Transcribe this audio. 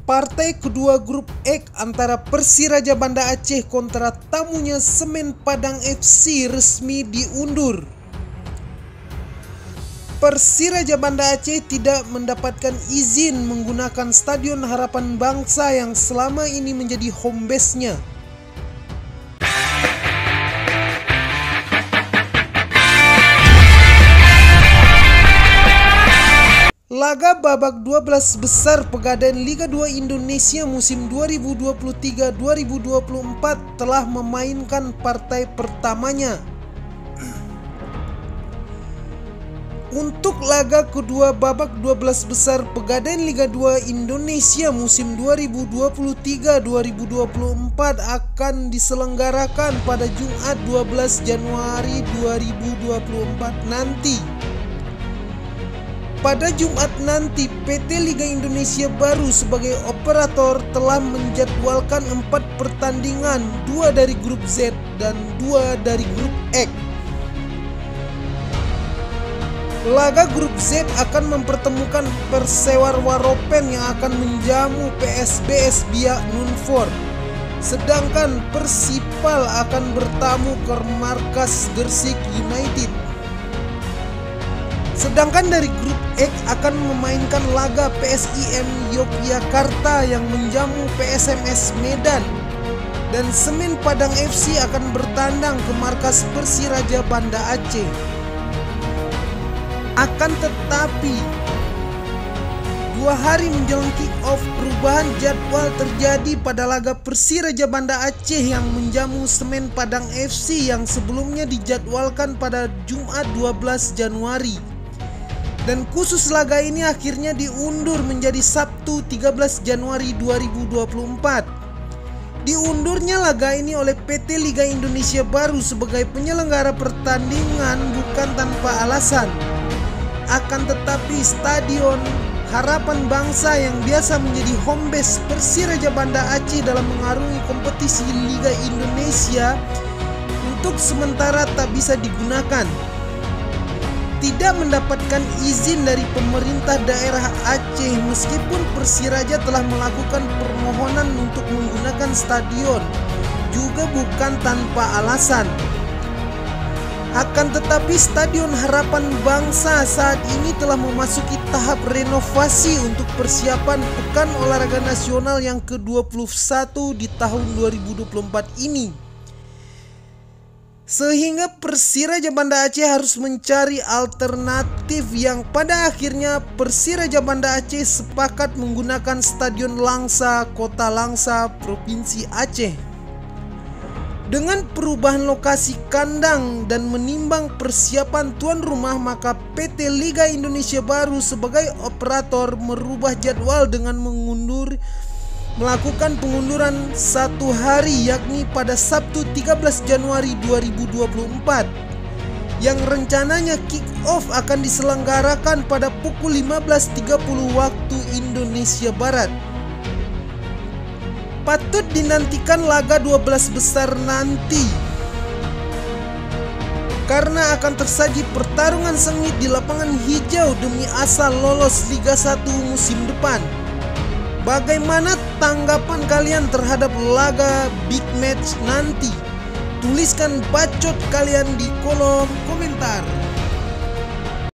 Partai kedua grup X antara Persiraja Banda Aceh kontra tamunya Semen Padang FC resmi diundur. Persiraja Banda Aceh tidak mendapatkan izin menggunakan Stadion Harapan Bangsa yang selama ini menjadi home base-nya. Laga babak 12 besar Pegadaian Liga 2 Indonesia musim 2023-2024 telah memainkan partai pertamanya. Untuk laga kedua babak 12 besar Pegadaian Liga 2 Indonesia musim 2023-2024 akan diselenggarakan pada Jumat 12 Januari 2024 nanti. Pada Jumat nanti, PT Liga Indonesia Baru sebagai operator telah menjadwalkan 4 pertandingan, 2 dari grup Z dan 2 dari grup X. Laga grup Z akan mempertemukan Persewar Waropen yang akan menjamu PSBS Biak Nunfor. Sedangkan Persipal akan bertamu ke markas Gersik United. Sedangkan dari grup X akan memainkan laga PSIM Yogyakarta yang menjamu PSMS Medan. Dan Semen Padang FC akan bertandang ke markas Persiraja Banda Aceh. Akan tetapi, 2 hari menjelang kick-off, perubahan jadwal terjadi pada laga Persiraja Banda Aceh yang menjamu Semen Padang FC yang sebelumnya dijadwalkan pada Jumat 12 Januari. Dan khusus laga ini akhirnya diundur menjadi Sabtu 13 Januari 2024. Diundurnya laga ini oleh PT Liga Indonesia Baru sebagai penyelenggara pertandingan bukan tanpa alasan. Akan tetapi Stadion Harapan Bangsa yang biasa menjadi home base Persiraja Banda Aceh dalam mengarungi kompetisi Liga Indonesia untuk sementara tak bisa digunakan. Tidak mendapatkan izin dari pemerintah daerah Aceh meskipun Persiraja telah melakukan permohonan untuk menggunakan stadion, juga bukan tanpa alasan. Akan tetapi Stadion Harapan Bangsa saat ini telah memasuki tahap renovasi untuk persiapan Pekan Olahraga Nasional yang ke-21 di tahun 2024 ini. Sehingga Persiraja Banda Aceh harus mencari alternatif yang pada akhirnya Persiraja Banda Aceh sepakat menggunakan Stadion Langsa, Kota Langsa, Provinsi Aceh. Dengan perubahan lokasi kandang dan menimbang persiapan tuan rumah, maka PT Liga Indonesia Baru sebagai operator merubah jadwal dengan melakukan pengunduran 1 hari yakni pada Sabtu 13 Januari 2024 yang rencananya kick-off akan diselenggarakan pada pukul 15.30 waktu Indonesia Barat. Patut dinantikan laga 12 besar nanti karena akan tersaji pertarungan sengit di lapangan hijau demi asa lolos Liga 1 musim depan. Bagaimana tanggapan kalian terhadap laga big match nanti? Tuliskan bacot kalian di kolom komentar.